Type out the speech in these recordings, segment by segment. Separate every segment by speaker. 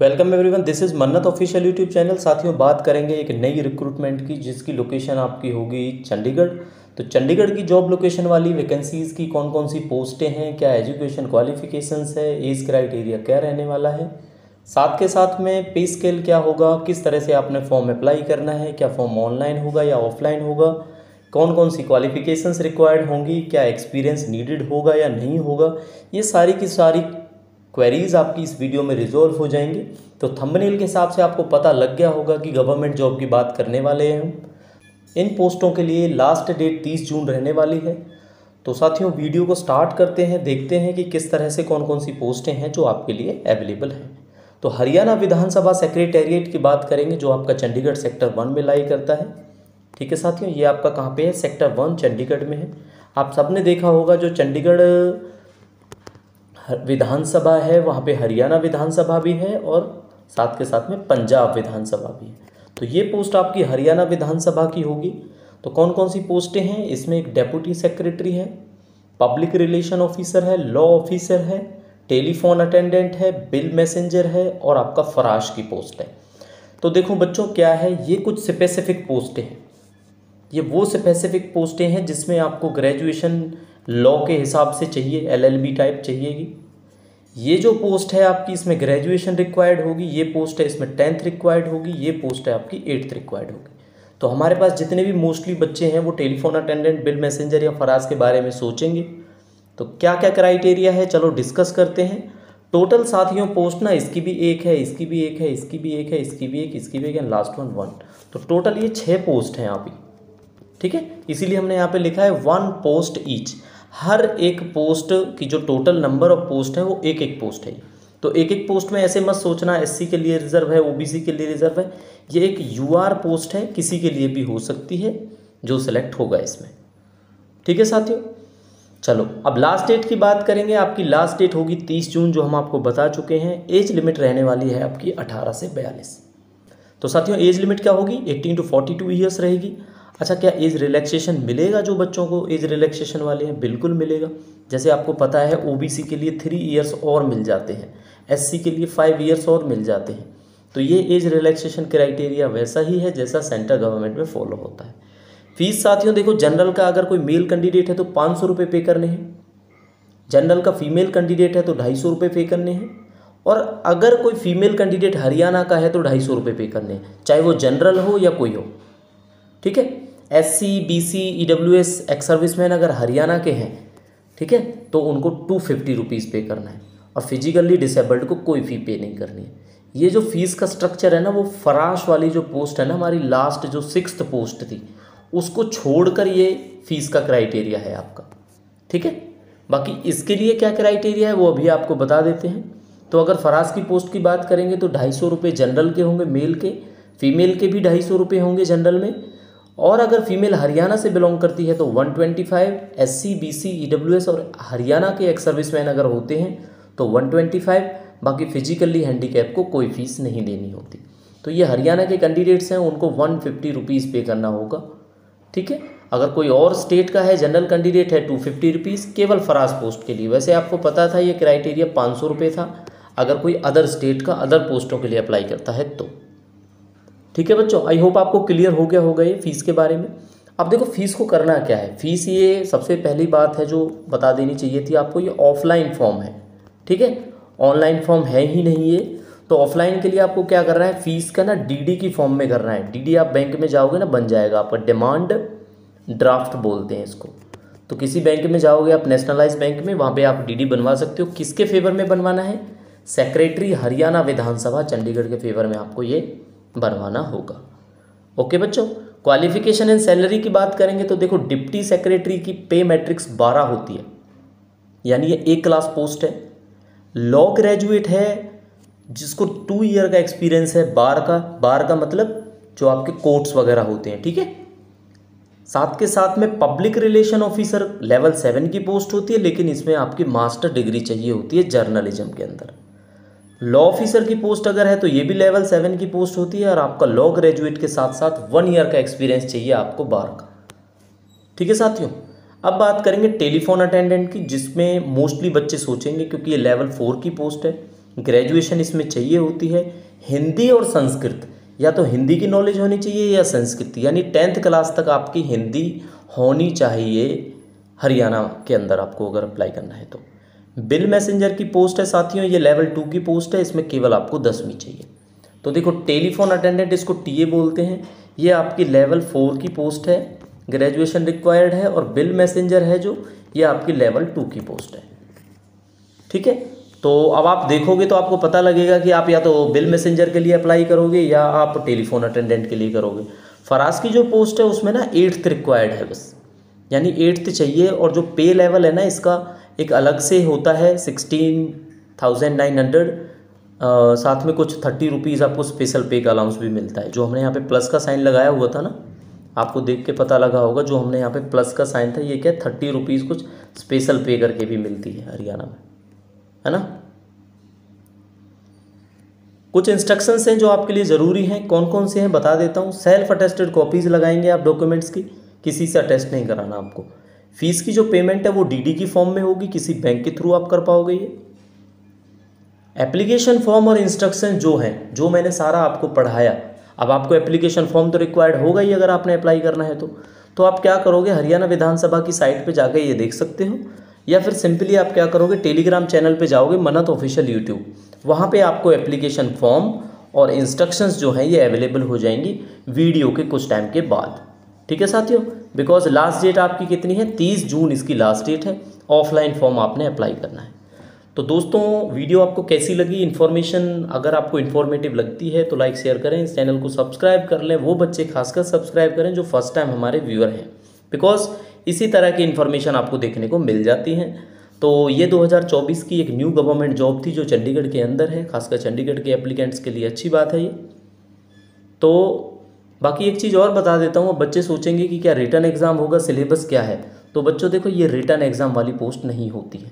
Speaker 1: Welcome everyone, this is मन्नत official YouTube channel. साथियों, बात करेंगे एक नई रिक्रूटमेंट की जिसकी लोकेशन आपकी होगी चंडीगढ़। तो चंडीगढ़ की जॉब लोकेशन वाली वैकेंसीज़ की कौन कौन सी पोस्टें हैं, क्या एजुकेशन क्वालिफिकेशंस है, एज क्राइटेरिया क्या रहने वाला है, साथ के साथ में पे स्केल क्या होगा, किस तरह से आपने फॉर्म अप्लाई करना है, क्या फॉर्म ऑनलाइन होगा या ऑफलाइन होगा, कौन कौन सी क्वालिफिकेशंस रिक्वायर्ड होंगी, क्या एक्सपीरियंस नीडेड होगा या नहीं होगा, ये सारी की सारी क्वेरीज आपकी इस वीडियो में रिजॉल्व हो जाएंगे। तो थंबनेल के हिसाब से आपको पता लग गया होगा कि गवर्नमेंट जॉब की बात करने वाले हैं हम। इन पोस्टों के लिए लास्ट डेट 30 जून रहने वाली है। तो साथियों, वीडियो को स्टार्ट करते हैं, देखते हैं कि किस तरह से कौन कौन सी पोस्टें हैं जो आपके लिए अवेलेबल हैं। तो हरियाणा विधानसभा सेक्रेटेरिएट की बात करेंगे जो आपका चंडीगढ़ सेक्टर 1 में लाई करता है। ठीक है साथियों, ये आपका कहाँ पे है? सेक्टर 1 चंडीगढ़ में है। आप सबने देखा होगा जो चंडीगढ़ विधानसभा है वहाँ पे हरियाणा विधानसभा भी है और साथ के साथ में पंजाब विधानसभा भी है। तो ये पोस्ट आपकी हरियाणा विधानसभा की होगी। तो कौन कौन सी पोस्टें हैं इसमें? एक डेप्यूटी सेक्रेटरी है, पब्लिक रिलेशन ऑफिसर है, लॉ ऑफिसर है, टेलीफोन अटेंडेंट है, बिल मैसेंजर है और आपका फराश की पोस्ट है। तो देखो बच्चों, क्या है, ये कुछ स्पेसिफिक पोस्टें हैं। ये वो स्पेसिफिक पोस्टें हैं जिसमें आपको ग्रेजुएशन लॉ के हिसाब से चाहिए, LLB टाइप चाहिएगी। ये जो पोस्ट है आपकी, इसमें ग्रेजुएशन रिक्वायर्ड होगी। ये पोस्ट है, इसमें 10th रिक्वायर्ड होगी। ये पोस्ट है आपकी 8th रिक्वायर्ड होगी। तो हमारे पास जितने भी मोस्टली बच्चे हैं वो टेलीफोन अटेंडेंट, बिल मैसेंजर या फराज के बारे में सोचेंगे। तो क्या क्या क्राइटेरिया है, चलो डिस्कस करते हैं। टोटल साथियों पोस्ट ना, इसकी भी एक है, इसकी भी एक है, इसकी भी एक है, इसकी भी एक, इसकी भी एक है, लास्ट वन 1। तो टोटल ये 6 पोस्ट हैं यहाँ पे। ठीक है, इसीलिए हमने यहाँ पे लिखा है 1 पोस्ट ईच। हर एक पोस्ट की जो टोटल नंबर ऑफ पोस्ट है वो एक एक पोस्ट है। तो एक एक पोस्ट में ऐसे मत सोचना SC के लिए रिजर्व है, OBC के लिए रिजर्व है। ये एक UR पोस्ट है, किसी के लिए भी हो सकती है जो सिलेक्ट होगा इसमें। ठीक है साथियों, चलो अब लास्ट डेट की बात करेंगे। आपकी लास्ट डेट होगी 30 जून जो हम आपको बता चुके हैं। एज लिमिट रहने वाली है आपकी 18 से 42। तो साथियों, एज लिमिट क्या होगी? 18 to 42 ईयर्स रहेगी। अच्छा, क्या एज रिलैक्सेशन मिलेगा? जो बच्चों को एज रिलैक्सेशन वाले हैं बिल्कुल मिलेगा। जैसे आपको पता है OBC के लिए 3 ईयर्स और मिल जाते हैं, SC के लिए 5 ईयर्स और मिल जाते हैं। तो ये एज रिलैक्सेशन क्राइटेरिया वैसा ही है जैसा सेंट्रल गवर्नमेंट में फॉलो होता है। फीस साथियों देखो, जनरल का अगर कोई मेल कैंडिडेट है तो 500 रुपये पे करने हैं। जनरल का फीमेल कैंडिडेट है तो 250 रुपये पे करने हैं। और अगर कोई फीमेल कैंडिडेट हरियाणा का है तो 250 रुपये पे करने हैं, चाहे वो जनरल हो या कोई हो। ठीक है, SC BC EWS ex serviceman अगर हरियाणा के हैं, ठीक है, तो उनको 250 रुपीज़ पे करना है। और फिजिकली डिसेबल्ड को कोई फ़ी पे नहीं करनी है। ये जो फीस का स्ट्रक्चर है ना, वो फराश वाली जो पोस्ट है ना, हमारी लास्ट जो 6th पोस्ट थी, उसको छोड़कर ये फीस का क्राइटेरिया है आपका। ठीक है, बाकी इसके लिए क्या क्राइटेरिया है वो अभी आपको बता देते हैं। तो अगर फराज की पोस्ट की बात करेंगे तो 250 रुपये जनरल के होंगे, मेल के। फीमेल के भी 250 रुपये होंगे जनरल में। और अगर फीमेल हरियाणा से बिलोंग करती है तो 125, SC BC EWS और हरियाणा के एक्स सर्विसमैन अगर होते हैं तो 125। बाकी फिजिकली हैंडीकैप को कोई फीस नहीं देनी होती। तो ये हरियाणा के कैंडिडेट्स हैं, उनको 150 रुपीज़ पे करना होगा। ठीक है, अगर कोई और स्टेट का है जनरल कैंडिडेट है 250 रुपीज़ केवल फराज पोस्ट के लिए। वैसे आपको पता था ये क्राइटेरिया 500 रुपये था अगर कोई अदर स्टेट का अदर पोस्टों के लिए अप्लाई करता है तो। ठीक है बच्चों, आई होप आपको क्लियर हो गया होगा ये फीस के बारे में। अब देखो फीस को करना क्या है। फीस ये सबसे पहली बात है जो बता देनी चाहिए थी आपको, ये ऑफलाइन फॉर्म है। ठीक है, ऑनलाइन फॉर्म है ही नहीं ये। तो ऑफलाइन के लिए आपको क्या करना है, फीस का ना DD की फॉर्म में करना है। DD आप बैंक में जाओगे ना, बन जाएगा आपका, डिमांड ड्राफ्ट बोलते हैं इसको। तो किसी बैंक में जाओगे आप, नेशनलाइज बैंक में, वहाँ पे आप DD बनवा सकते हो। किसके फेवर में बनवाना है? सेक्रेटरी हरियाणा विधानसभा चंडीगढ़ के फेवर में आपको ये बनवाना होगा। ओके बच्चों, क्वालिफिकेशन एंड सैलरी की बात करेंगे तो देखो, डिप्टी सेक्रेटरी की पे मैट्रिक्स 12 होती है, यानी ये A क्लास पोस्ट है। लॉ ग्रेजुएट है जिसको 2 ईयर का एक्सपीरियंस है बार का मतलब जो आपके कोर्ट्स वगैरह होते हैं। ठीक है, साथ के साथ में पब्लिक रिलेशन ऑफिसर लेवल 7 की पोस्ट होती है, लेकिन इसमें आपकी मास्टर डिग्री चाहिए होती है जर्नलिज्म के अंदर। लॉ ऑफिसर की पोस्ट अगर है तो ये भी लेवल 7 की पोस्ट होती है और आपका लॉ ग्रेजुएट के साथ साथ 1 ईयर का एक्सपीरियंस चाहिए आपको बार का। ठीक है साथियों, अब बात करेंगे टेलीफोन अटेंडेंट की, जिसमें मोस्टली बच्चे सोचेंगे क्योंकि ये लेवल 4 की पोस्ट है। ग्रेजुएशन इसमें चाहिए होती है। हिंदी और संस्कृत, या तो हिंदी की नॉलेज होनी चाहिए या संस्कृत, यानी 10th क्लास तक आपकी हिंदी होनी चाहिए हरियाणा के अंदर आपको अगर अप्लाई करना है तो। बिल मैसेंजर की पोस्ट है साथियों, ये लेवल 2 की पोस्ट है, इसमें केवल आपको 10वीं चाहिए। तो देखो टेलीफोन अटेंडेंट, इसको टीए बोलते हैं, ये आपकी लेवल 4 की पोस्ट है, ग्रेजुएशन रिक्वायर्ड है। और बिल मैसेंजर है जो, ये आपकी लेवल 2 की पोस्ट है। ठीक है, तो अब आप देखोगे तो आपको पता लगेगा कि आप या तो बिल मैसेंजर के लिए अप्लाई करोगे या आप टेलीफोन अटेंडेंट के लिए करोगे। फराज की जो पोस्ट है उसमें ना 8th रिक्वायर्ड है बस, यानी 8th चाहिए। और जो पे लेवल है ना इसका एक अलग से होता है 16,900, साथ में कुछ 30 रुपीज़ आपको स्पेशल पे का अलाउंस भी मिलता है। जो हमने यहाँ पे प्लस का साइन लगाया हुआ था ना, आपको देख के पता लगा होगा, जो हमने यहाँ पे प्लस का साइन था, ये क्या 30 रुपीज़ कुछ स्पेशल पे करके भी मिलती है हरियाणा में, है ना। कुछ इंस्ट्रक्शंस हैं जो आपके लिए ज़रूरी हैं, कौन कौन से हैं बता देता हूँ। सेल्फ अटेस्टेड कॉपीज़ लगाएंगे आप डॉक्यूमेंट्स की, किसी से अटेस्ट नहीं कराना आपको। फीस की जो पेमेंट है वो डीडी की फॉर्म में होगी, किसी बैंक के थ्रू आप कर पाओगे ये। एप्लीकेशन फॉर्म और इंस्ट्रक्शन जो हैं, जो मैंने सारा आपको पढ़ाया, अब आपको एप्लीकेशन फॉर्म तो रिक्वायर्ड होगा ही अगर आपने अप्लाई करना है तो आप क्या करोगे, हरियाणा विधानसभा की साइट पे जाकर ये देख सकते हो, या फिर सिंपली आप क्या करोगे, टेलीग्राम चैनल पे जाओगे, मन्नत ऑफिशियल यूट्यूब, वहाँ पे आपको एप्लीकेशन फॉर्म और इंस्ट्रक्शंस जो हैं ये अवेलेबल हो जाएंगी वीडियो के कुछ टाइम के बाद। ठीक है साथियों, बिकॉज लास्ट डेट आपकी कितनी है, 30 जून इसकी लास्ट डेट है। ऑफलाइन फॉर्म आपने अप्लाई करना है। तो दोस्तों वीडियो आपको कैसी लगी, इन्फॉर्मेशन अगर आपको इन्फॉर्मेटिव लगती है तो लाइक शेयर करें, इस चैनल को सब्सक्राइब कर लें। वो बच्चे खासकर सब्सक्राइब करें जो फर्स्ट टाइम हमारे व्यूअर हैं, बिकॉज इसी तरह की इन्फॉर्मेशन आपको देखने को मिल जाती हैं। तो ये 2024 की एक न्यू गवर्नमेंट जॉब थी जो चंडीगढ़ के अंदर है, खासकर चंडीगढ़ के एप्लीकेंट्स के लिए अच्छी बात है ये। तो बाकी एक चीज़ और बता देता हूँ, बच्चे सोचेंगे कि क्या रिटन एग्ज़ाम होगा, सिलेबस क्या है। तो बच्चों देखो, ये रिटन एग्ज़ाम वाली पोस्ट नहीं होती है।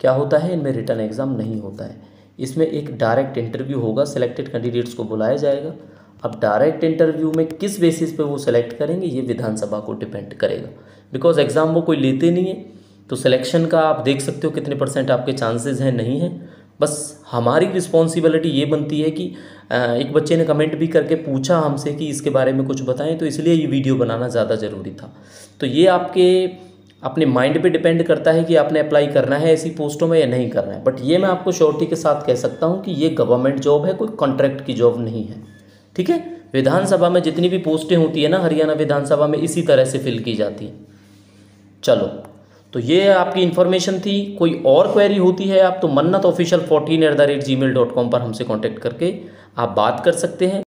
Speaker 1: क्या होता है, इनमें रिटन एग्ज़ाम नहीं होता है, इसमें एक डायरेक्ट इंटरव्यू होगा, सिलेक्टेड कैंडिडेट्स को बुलाया जाएगा। अब डायरेक्ट इंटरव्यू में किस बेसिस पे वो सेलेक्ट करेंगे ये विधानसभा को डिपेंड करेगा, बिकॉज एग्ज़ाम वो कोई लेते नहीं है। तो सिलेक्शन का आप देख सकते हो कितने % आपके चांसेस हैं, नहीं हैं। बस हमारी रिस्पॉन्सिबिलिटी ये बनती है कि एक बच्चे ने कमेंट भी करके पूछा हमसे कि इसके बारे में कुछ बताएं, तो इसलिए ये वीडियो बनाना ज़्यादा ज़रूरी था। तो ये आपके अपने माइंड पे डिपेंड करता है कि आपने अप्लाई करना है ऐसी पोस्टों में या नहीं करना है। बट ये मैं आपको श्योरिटी के साथ कह सकता हूँ कि ये गवर्नमेंट जॉब है, कोई कॉन्ट्रैक्ट की जॉब नहीं है। ठीक है, विधानसभा में जितनी भी पोस्टें होती है ना हरियाणा विधानसभा में, इसी तरह से फिल की जाती हैं। चलो, तो ये आपकी इन्फॉर्मेशन थी। कोई और क्वेरी होती है आप तो mannatofficial14@gmail.com पर हमसे कांटेक्ट करके आप बात कर सकते हैं।